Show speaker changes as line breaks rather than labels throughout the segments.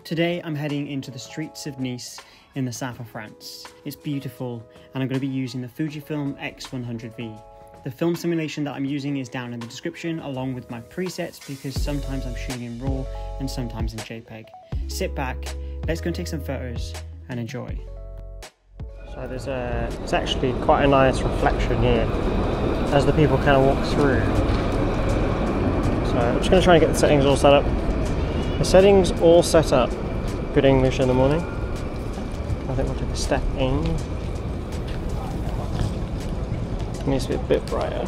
Today I'm heading into the streets of Nice in the south of France. It's beautiful and I'm going to be using the Fujifilm X100v. The film simulation that I'm using is down in the description along with my presets because sometimes I'm shooting in RAW and sometimes in JPEG. Sit back, let's go and take some photos and enjoy. So it's actually quite a nice reflection here as the people kind of walk through. So I'm just going to try and get the settings all set up. The settings all set up. Good English in the morning. I think we'll take a step in. It needs to be a bit brighter.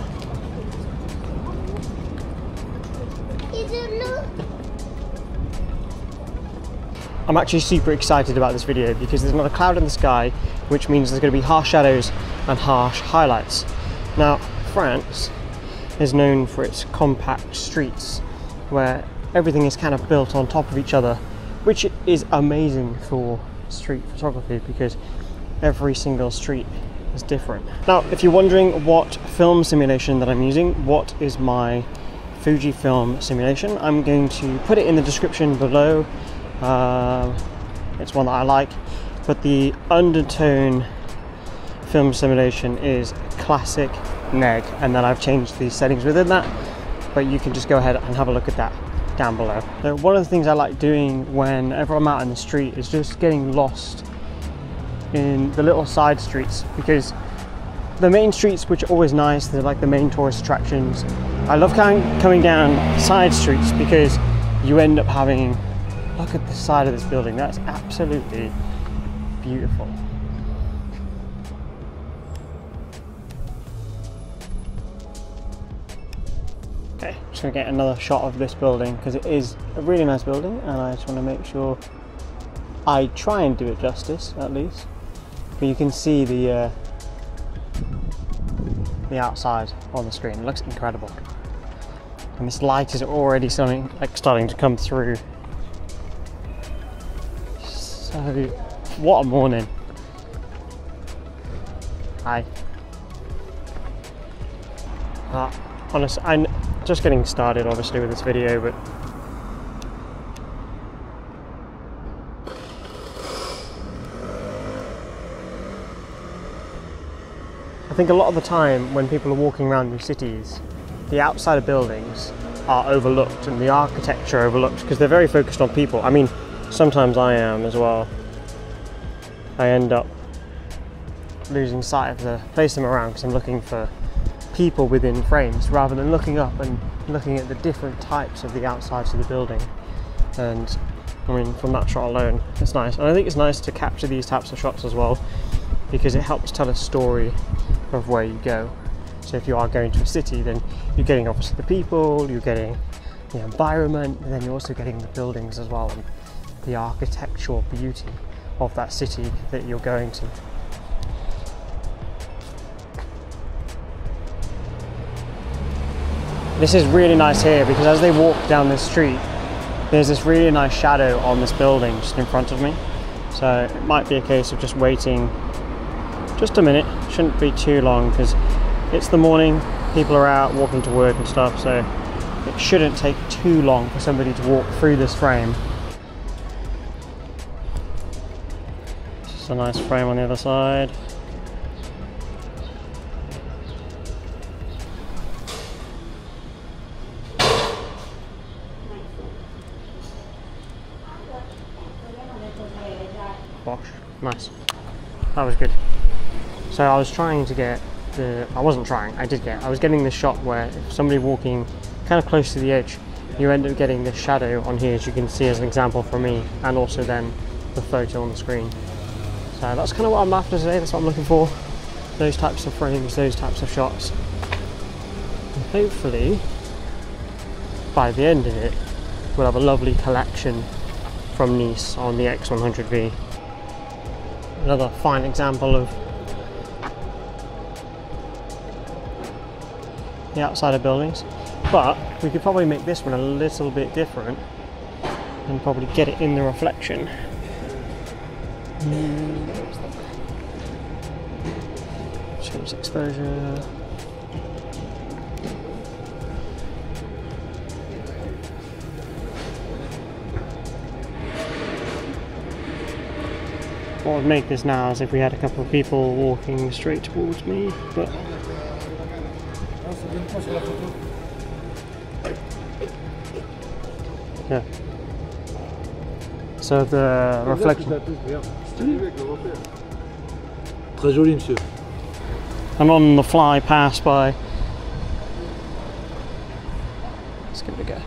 I'm actually super excited about this video because there's not a cloud in the sky, which means there's going to be harsh shadows and harsh highlights. Now, France is known for its compact streets where everything is kind of built on top of each other, which is amazing for street photography because every single street is different. Now, if you're wondering what film simulation that I'm using, what is my Fujifilm simulation, I'm going to put it in the description below. It's one that I like, but the undertone film simulation is classic neg, and then I've changed the settings within that, but you can just go ahead and have a look at that down below. So one of the things I like doing whenever I'm out in the street is just getting lost in the little side streets, because the main streets, which are always nice, they're like the main tourist attractions. I love coming down side streets because you end up having, look at the side of this building, that's absolutely beautiful. Okay, just gonna get another shot of this building because it is a really nice building and I just want to make sure I try and do it justice at least. But you can see the outside on the screen. It looks incredible. And this light is already starting to come through. So, what a morning. Hi. Honestly, I'm just getting started obviously with this video, but I think a lot of the time when people are walking around new cities, the outside of buildings are overlooked and the architecture overlooked because they're very focused on people. I mean, sometimes I am as well. I end up losing sight of the place I'm around because I'm looking for people within frames rather than looking up and looking at the different types of the outsides of the building. And I mean, from that shot alone, it's nice. And I think it's nice to capture these types of shots as well because it helps tell a story of where you go. So if you are going to a city, then you're getting obviously the people, you're getting the environment, and then you're also getting the buildings as well and the architectural beauty of that city that you're going to. This is really nice here because as they walk down this street, there's this really nice shadow on this building just in front of me. So it might be a case of just waiting just a minute. Shouldn't be too long because it's the morning, people are out walking to work and stuff, so it shouldn't take too long for somebody to walk through this frame. Just a nice frame on the other side. Bosh, nice. That was good. So I was trying to get I was getting this shot where if somebody walking kind of close to the edge, you end up getting this shadow on here, as you can see as an example for me, and also then the photo on the screen. So that's kind of what I'm after today, that's what I'm looking for. Those types of frames, those types of shots. And hopefully, by the end of it, we'll have a lovely collection from Nice on the X100v. Another fine example of the outside of buildings, but we could probably make this one a little bit different and probably get it in the reflection. Change exposure. what would make this now is if we had a couple of people walking straight towards me, but yeah. So the reflection.
Très joli, monsieur.
And on the fly pass by. Let's give it a go.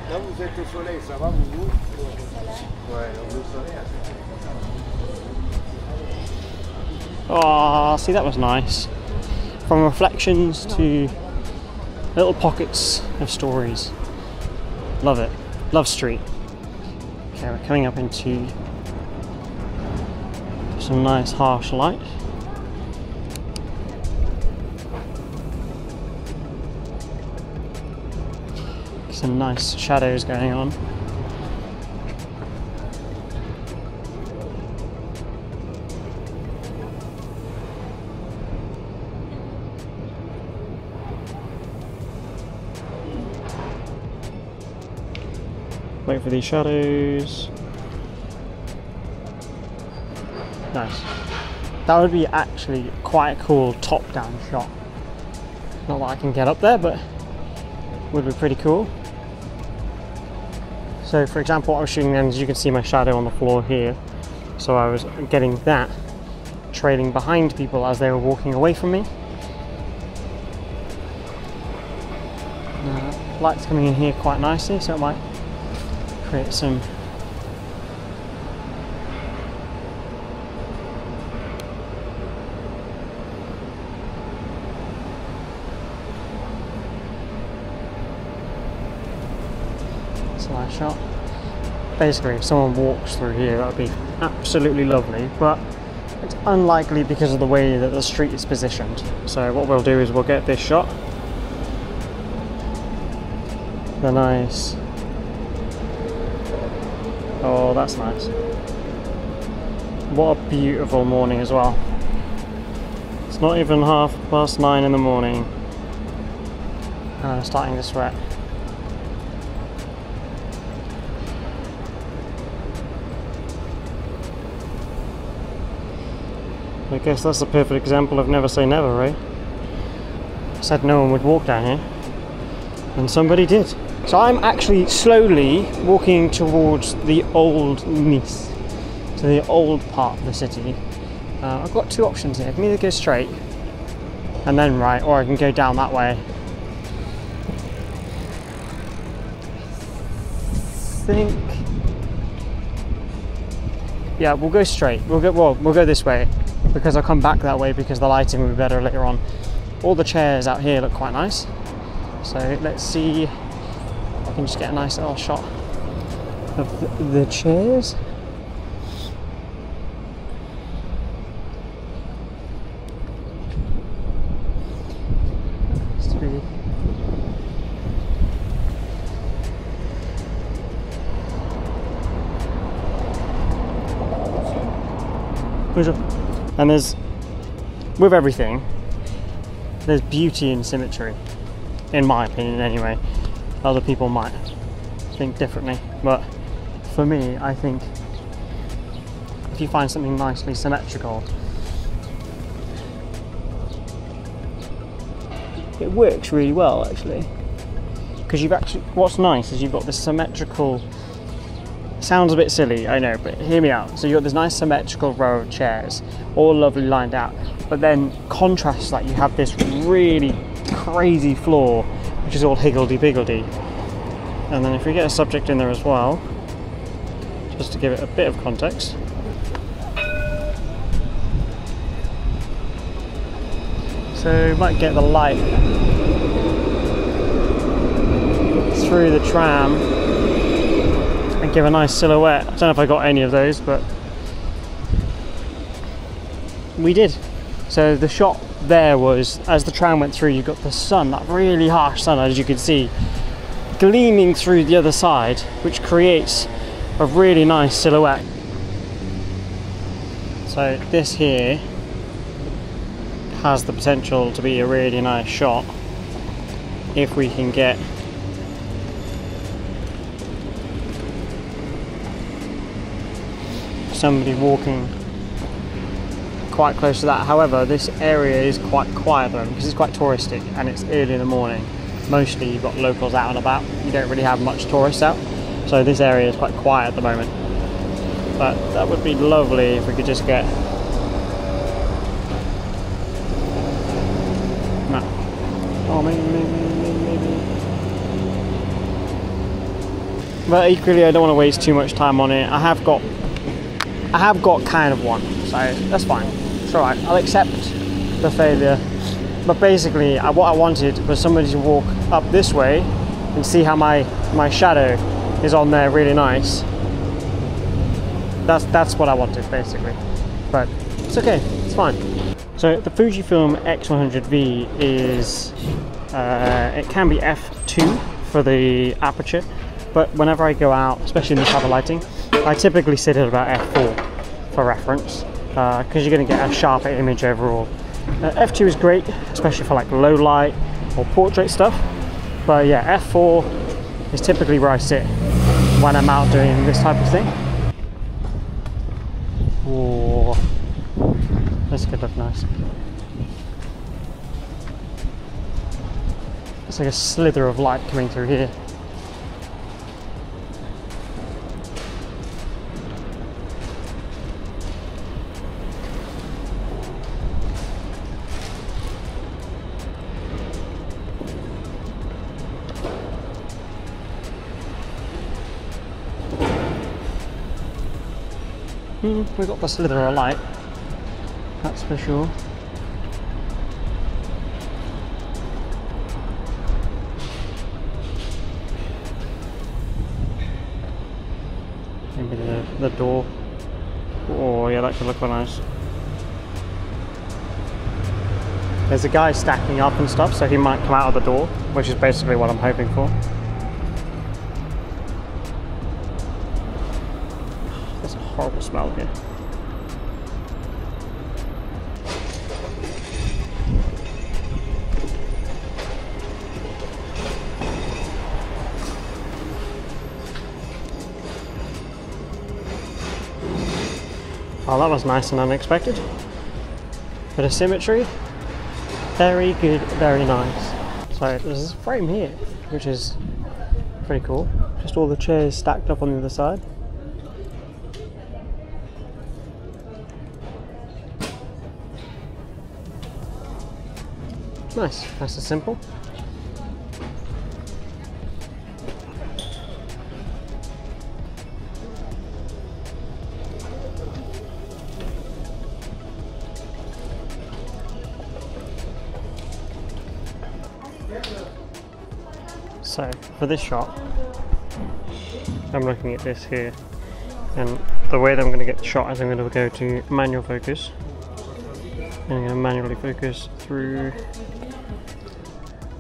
Là vous êtes au soleil, ça va vous? Ouais, au soleil.
Oh, see, that was nice. From reflections to little pockets of stories. Love it. Love street. Okay, we're coming up into some nice harsh light. Some nice shadows going on. Wait for these shadows. Nice. That would be actually quite a cool top-down shot. Not that I can get up there, but would be pretty cool. So for example, what I was shooting then, as you can see my shadow on the floor here. So I was getting that trailing behind people as they were walking away from me. Light's coming in here quite nicely, so it might create some nice shot. Basically, if someone walks through here, that would be absolutely lovely, but it's unlikely because of the way that the street is positioned. So what we'll do is we'll get this shot. The nice. Oh, that's nice. What a beautiful morning as well. It's not even 9:30 in the morning and I'm starting to sweat. I guess that's a perfect example of never say never, right? I said no one would walk down here, and somebody did. So I'm actually slowly walking towards the old Nice, to the old part of the city. I've got two options here. I can either go straight and then right, or I can go down that way. Yeah, we'll go straight. We'll go this way, because I'll come back that way because the lighting will be better later on. All the chairs out here look quite nice. So let's see if I can just get a nice little shot of the chairs. And there's, with everything, there's beauty and symmetry, in my opinion anyway. Other people might think differently, but for me, I think if you find something nicely symmetrical, it works really well actually. Because you've actually, what's nice is you've got this symmetrical, sounds a bit silly, I know, but hear me out. So you've got this nice symmetrical row of chairs, all lovely lined out, but then contrast that, you have this really crazy floor, which is all higgledy-piggledy. And then if we get a subject in there as well, just to give it a bit of context. So we might get the light through the tram and give a nice silhouette. I don't know if I got any of those, but we did. So the shot there was, as the tram went through, you got the sun, that really harsh sun, as you can see, gleaming through the other side, which creates a really nice silhouette. So this here has the potential to be a really nice shot if we can get somebody walking quite close to that. However, this area is quite quiet though, because it's quite touristic and it's early in the morning. Mostly you've got locals out and about. You don't really have much tourists out. So this area is quite quiet at the moment. But that would be lovely if we could just get... No. Oh, maybe. But equally, I don't want to waste too much time on it. I have got kind of one, so that's fine. It's alright. I'll accept the failure. But basically, what I wanted was somebody to walk up this way and see how my shadow is on there really nice. That's what I wanted basically. But it's okay, it's fine. So the Fujifilm X100v is, it can be f2 for the aperture, but whenever I go out, especially in this type of lighting, I typically sit at about f4 for reference, because you're going to get a sharper image overall. F2 is great, especially for like low light or portrait stuff, but yeah, f4 is typically where I sit when I'm out doing this type of thing. Oh, this could look nice. It's like a slither of light coming through here. We got the slither of light, that's for sure. Maybe the door. Oh yeah, that could look quite nice. There's a guy stacking up and stuff, so he might come out of the door, which is basically what I'm hoping for. There's a horrible smell here. Oh, that was nice and unexpected. Bit of symmetry. Very good, very nice. So there's this frame here, which is pretty cool. Just all the chairs stacked up on the other side. Nice, nice and simple. So for this shot, I'm looking at this here, and the way that I'm going to get the shot is I'm going to go to manual focus, and I'm going to manually focus through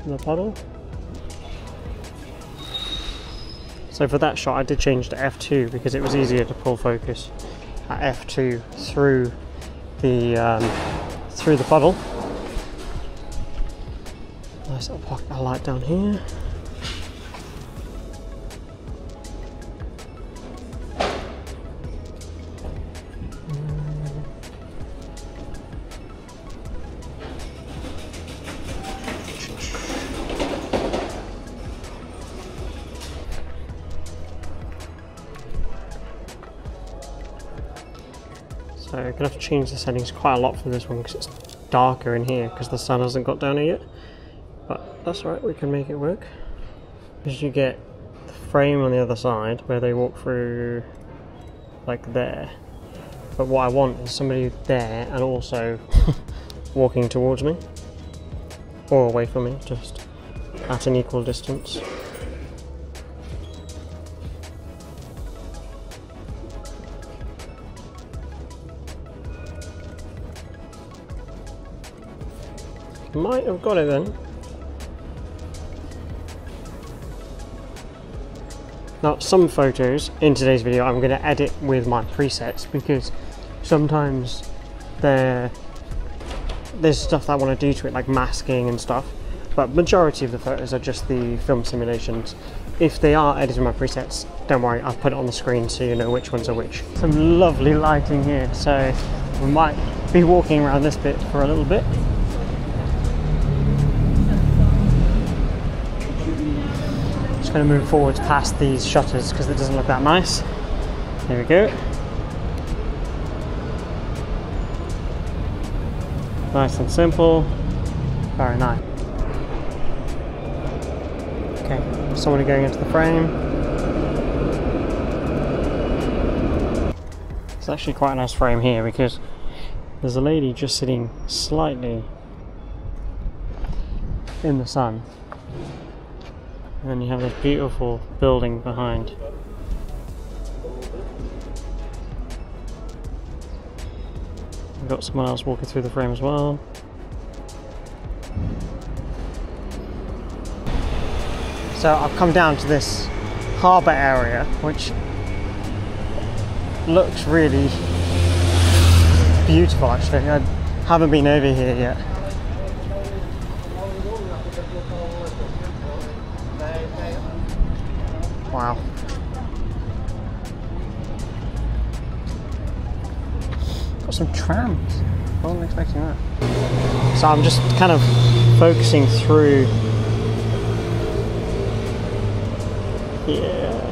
the puddle. So for that shot I did change to f2 because it was easier to pull focus at f2 through the puddle. Nice little pocket of light down here. So I'm going to have to change the settings quite a lot for this one because it's darker in here because the sun hasn't got down here yet. But that's alright, we can make it work. Because you get the frame on the other side where they walk through like there. But what I want is somebody there and also walking towards me. Or away from me, just at an equal distance. Might have got it then. Now some photos in today's video I'm going to edit with my presets because sometimes there's stuff that I want to do to it, like masking and stuff, but majority of the photos are just the film simulations if they are editing my presets, don't worry, I've put it on the screen so you know which ones are which. Some lovely lighting here, so we might be walking around this bit for a little bit. Just going to move forwards past these shutters because it doesn't look that nice. There we go. Nice and simple. Very nice. Okay, somebody going into the frame. It's actually quite a nice frame here because there's a lady just sitting slightly in the sun. And then you have this beautiful building behind. We've got someone else walking through the frame as well. So I've come down to this harbour area, which looks really beautiful actually. I haven't been over here yet. Wow. Got some trams. I wasn't expecting that. So I'm just kind of focusing through. Yeah.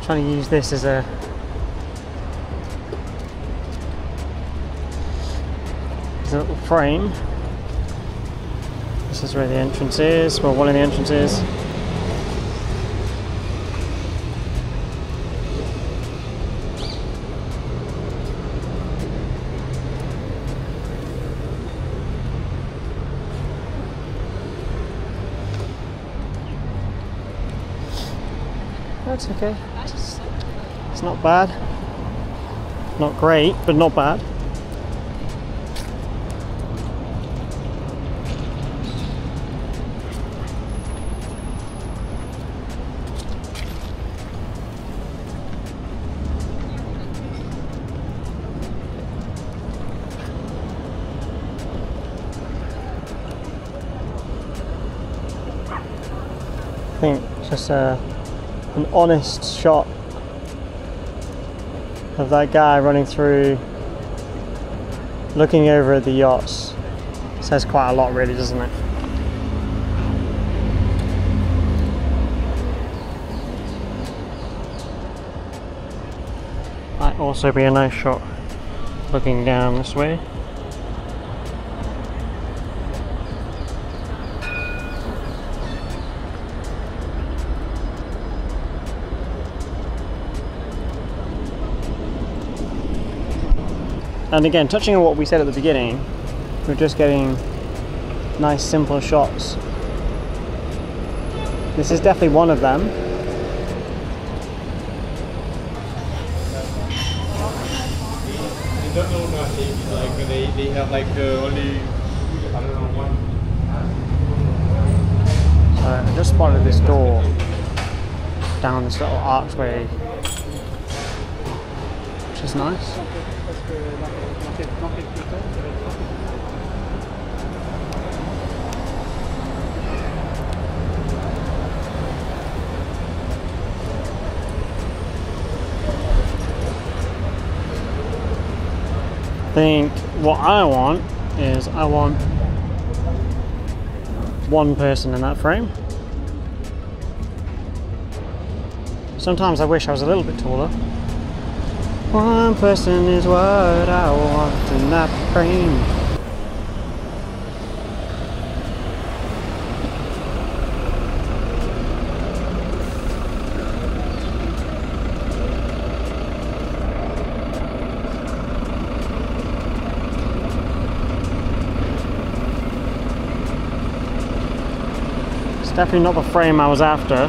Trying to use this as a little frame. This is where the entrance is, well, one of the entrances. That's okay. It's not bad. Not great, but not bad. I think just an honest shot of that guy running through, looking over at the yachts, says quite a lot really, doesn't it? Might also be a nice shot looking down this way. And again, touching on what we said at the beginning, we're just getting nice simple shots. This is definitely one of them.
They don't know nothing, like they have like only, I don't know, one.
So I just spotted this door down this little archway, which is nice. I think what I want is I want one person in that frame. Sometimes I wish I was a little bit taller. One person is what I want in that frame. It's definitely not the frame I was after.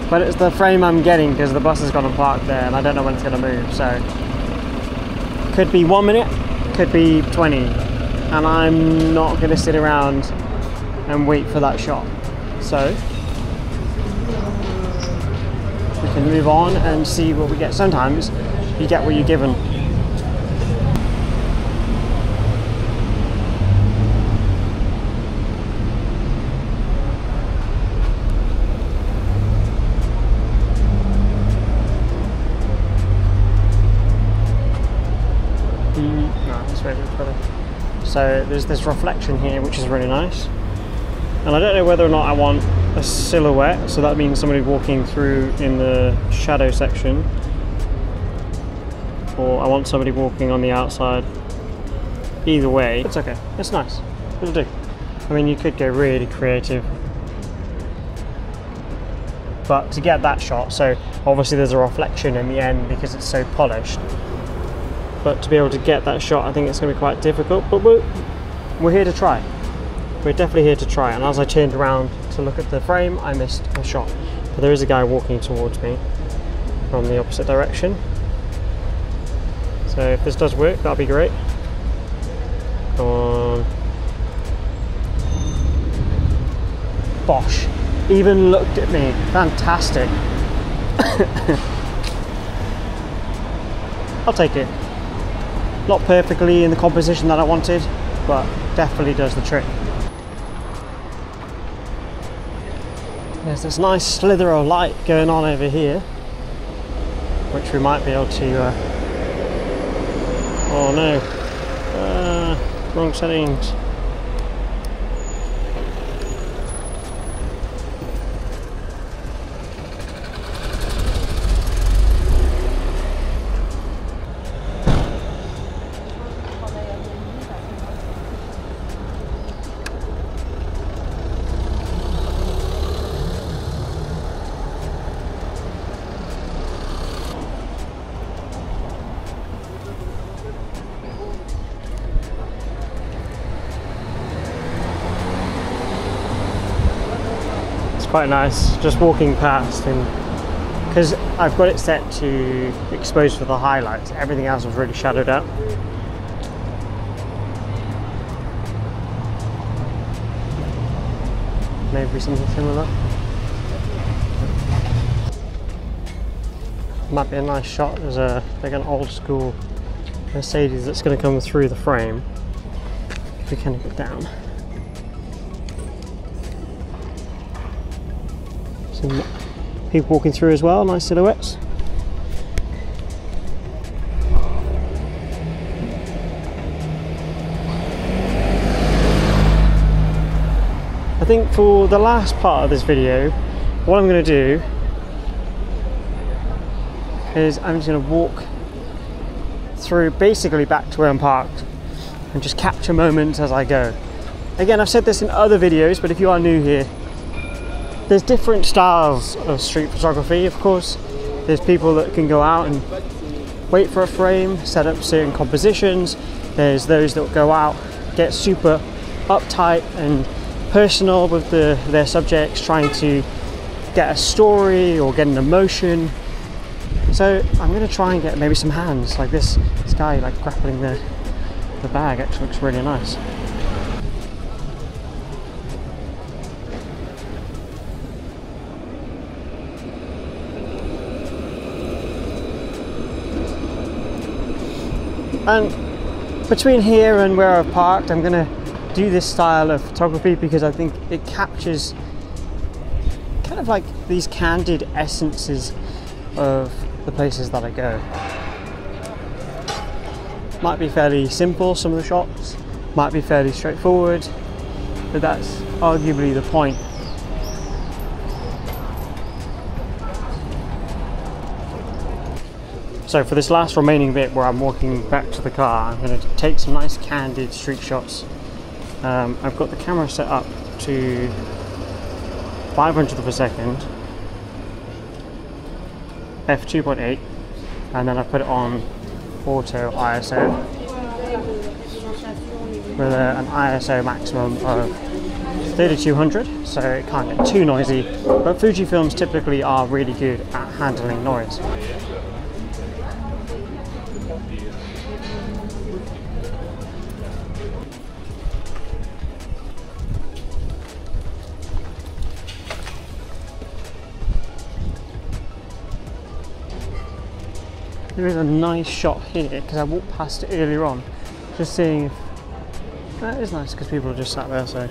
But it's the frame I'm getting because the bus has gone and parked there and I don't know when it's going to move, so could be 1 minute, could be 20, and I'm not going to sit around and wait for that shot. So we can move on and see what we get. Sometimes you get what you're given. No, this way looks better. So there's this reflection here, which is really nice. And I don't know whether or not I want a silhouette, so that means somebody walking through in the shadow section, or I want somebody walking on the outside. Either way, it's okay. It's nice. It'll do. I mean, you could go really creative. But to get that shot, so obviously there's a reflection in the end because it's so polished. But to be able to get that shot, I think it's going to be quite difficult. But we're here to try. We're definitely here to try. And as I turned around to look at the frame, I missed a shot. But there is a guy walking towards me from the opposite direction. So if this does work, that'll be great. Come on. Bosh. Even looked at me. Fantastic. I'll take it. Not perfectly in the composition that I wanted, but definitely does the trick. There's this nice slither of light going on over here, which we might be able to... oh no, wrong settings. Quite nice, just walking past, and because I've got it set to expose for the highlights, everything else was really shadowed out. Maybe something similar. Might be a nice shot. There's like an old school Mercedes that's going to come through the frame if we kind of get down. People walking through as well, nice silhouettes. I think for the last part of this video, what I'm going to do is I'm just going to walk through basically back to where I'm parked and just capture moments as I go. Again, I've said this in other videos, but if you are new here, there's different styles of street photography. Of course, there's people that can go out and wait for a frame, set up certain compositions. There's those that go out, get super uptight and personal with their subjects, trying to get a story or get an emotion. So I'm going to try and get maybe some hands, like this guy like grappling the bag. Actually looks really nice. And between here and where I've parked, I'm going to do this style of photography because I think it captures kind of like these candid essences of the places that I go. Might be fairly simple, some of the shots, might be fairly straightforward, but that's arguably the point. So for this last remaining bit where I'm walking back to the car, I'm going to take some nice candid street shots. I've got the camera set up to 500th of a second, f2.8, and then I put it on auto ISO with an ISO maximum of 3200, so it can't get too noisy, but Fujifilms typically are really good at handling noise. There is a nice shot here because I walked past it earlier on, just seeing if that is nice because people are just sat there. So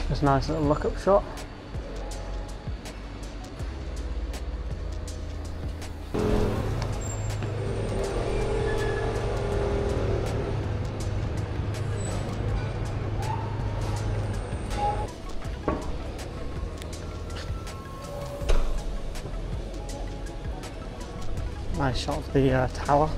just a nice little look-up shot. Nice shot of the tower.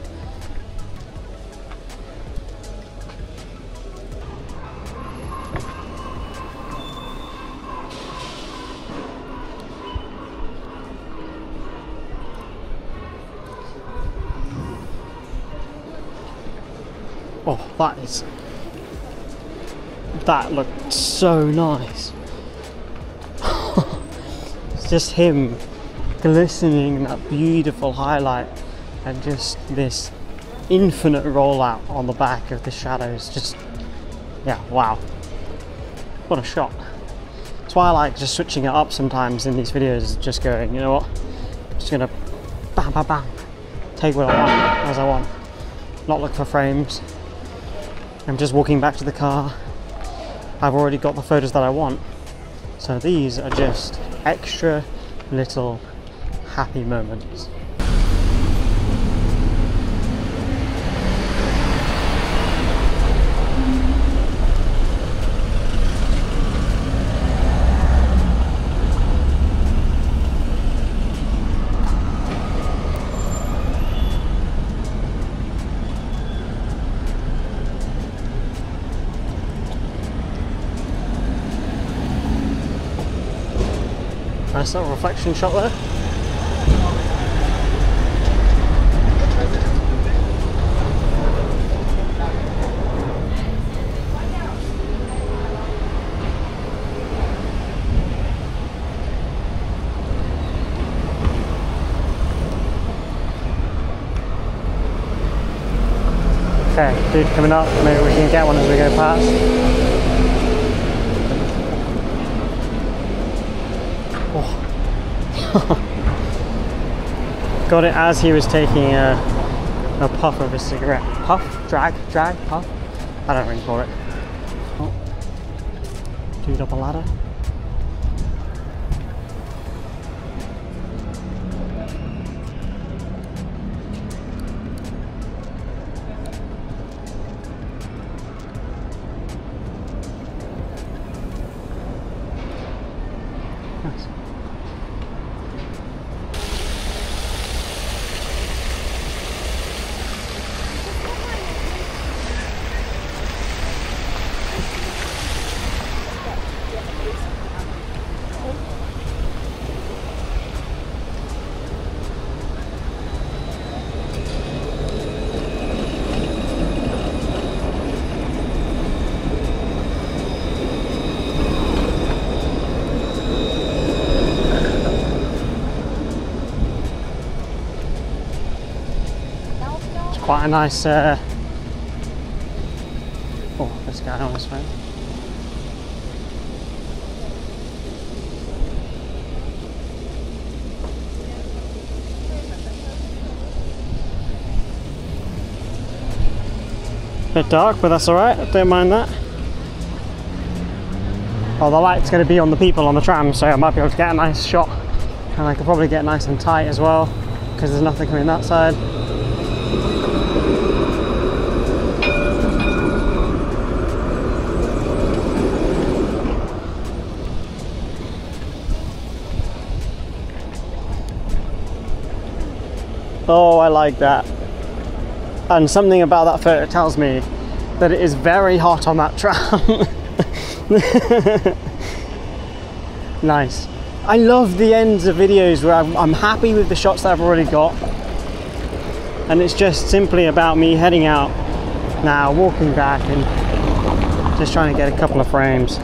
Oh, that looked so nice. It's just him glistening in that beautiful highlight and just this infinite rollout on the back of the shadows. Just, yeah, wow, what a shot. That's why I like just switching it up sometimes in these videos, just going, you know what, I'm just gonna bam bam bam, take what I want as I want, not look for frames. I'm just walking back to the car, I've already got the photos that I want, so these are just extra little happy moments. Nice little reflection shot there. Okay, dude coming up, maybe we can get one as we go past. Got it as he was taking a puff of a cigarette. Puff? Drag? Puff? I don't really call it. Oh. Dude up a ladder. Nice. Quite a nice oh, this guy on his phone. Bit dark, but that's alright, I don't mind that. Oh, the light's going to be on the people on the tram, so I might be able to get a nice shot, and I could probably get nice and tight as well because there's nothing coming that side. Oh, I like that. And something about that photo tells me that it is very hot on that tram. Nice. I love the ends of videos where I'm happy with the shots that I've already got, and it's just simply about me heading out now, walking back and just trying to get a couple of frames.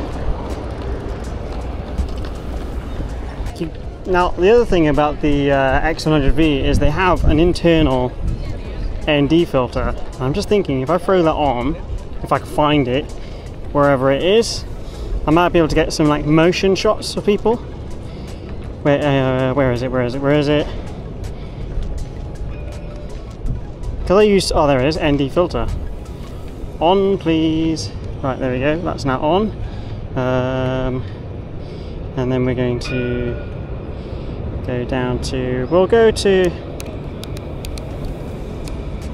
Now, the other thing about the X100v is they have an internal ND filter. I'm just thinking, if I throw that on, if I can find it, wherever it is, I might be able to get some like motion shots of people. Where is it? Where is it? Where is it? Because I use, oh there it is, ND filter. On please. Right, there we go, that's now on. And then we're going to go down to, we'll go to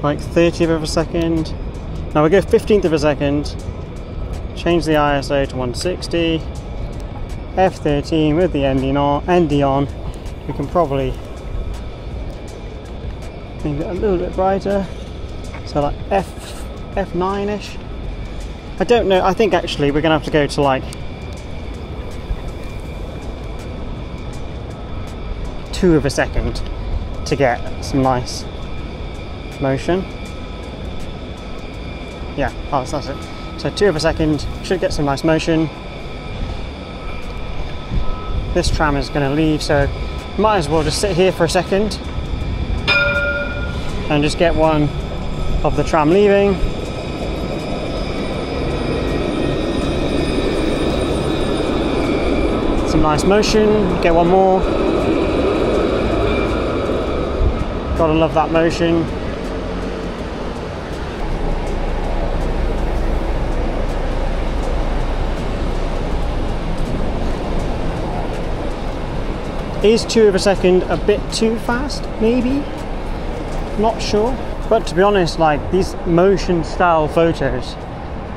like 30th of a second. Now we'll go 15th of a second. Change the ISO to 160. F13 with the ND on. We can probably make it a little bit brighter. So like F9-ish. I don't know, I think actually we're gonna have to go to like 2 of a second to get some nice motion. Yeah, oh, that's it. So 2 of a second, should get some nice motion. This tram is gonna leave, so might as well just sit here for a second and just get one of the tram leaving. Some nice motion, get one more. Gotta love that motion. Is 2 of a second a bit too fast? Maybe? Not sure. But to be honest, like these motion style photos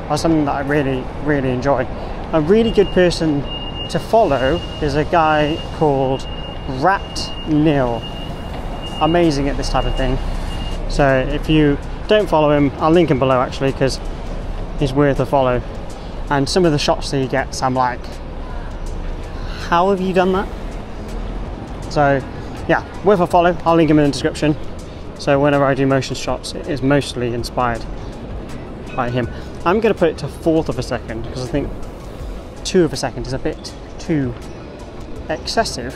are something that I really enjoy. A really good person to follow is a guy called Rat Nil. Amazing at this type of thing. So if you don't follow him, I'll link him below actually because he's worth a follow. And some of the shots that he gets, I'm like, how have you done that? So yeah, worth a follow. I'll link him in the description. So whenever I do motion shots, it is mostly inspired by him. I'm going to put it to 1/4 of a second because I think 2 of a second is a bit too excessive.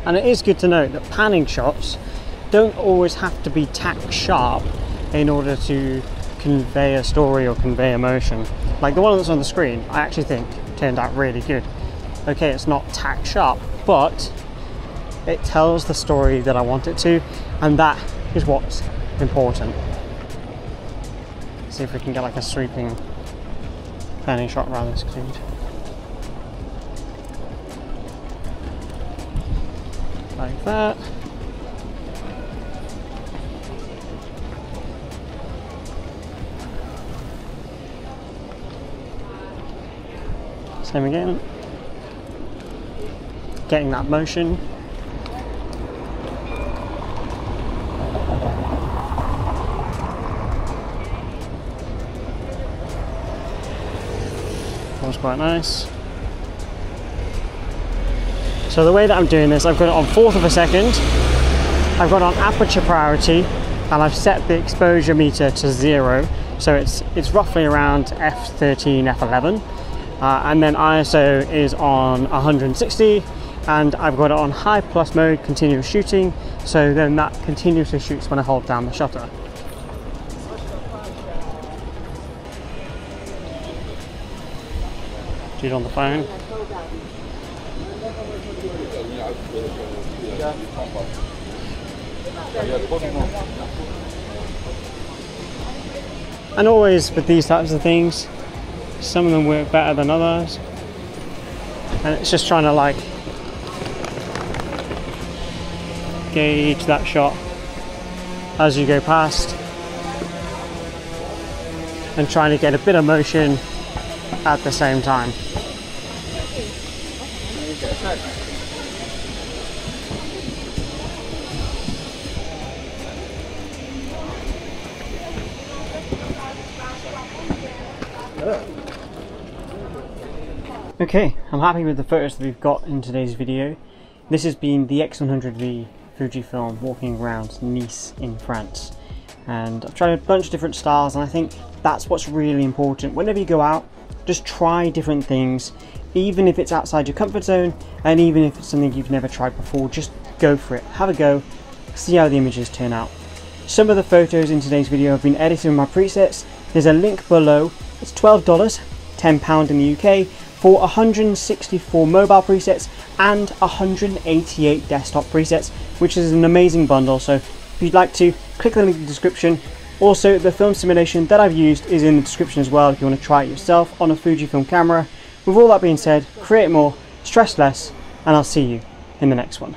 And it is good to note that panning shots don't always have to be tack sharp in order to convey a story or convey emotion. Like the one that's on the screen, I actually think turned out really good. Okay, it's not tack sharp, but it tells the story that I want it to, and that is what's important. See if we can get like a sweeping panning shot around this screen. Like that. Same again. Getting that motion. That was quite nice. So the way that I'm doing this, I've got it on 1/4 of a second. I've got it on aperture priority, and I've set the exposure meter to 0. So it's roughly around f13, f11. And then ISO is on 160, and I've got it on high plus mode, continuous shooting, so then that continuously shoots when I hold down the shutter. Dude on the phone. And always with these types of things, some of them work better than others, and it's just trying to like gauge that shot as you go past and trying to get a bit of motion at the same time. Okay, I'm happy with the photos that we've got in today's video. This has been the X100v Fujifilm walking around Nice in France. And I've tried a bunch of different styles, and I think that's what's really important. Whenever you go out, just try different things, even if it's outside your comfort zone, and even if it's something you've never tried before, just go for it. Have a go, see how the images turn out. Some of the photos in today's video have been edited with my presets. There's a link below. It's $12, £10 in the UK, for 164 mobile presets and 188 desktop presets, which is an amazing bundle. So if you'd like to, click the link in the description. Also, the film simulation that I've used is in the description as well if you want to try it yourself on a Fujifilm camera. With all that being said, create more, stress less, and I'll see you in the next one.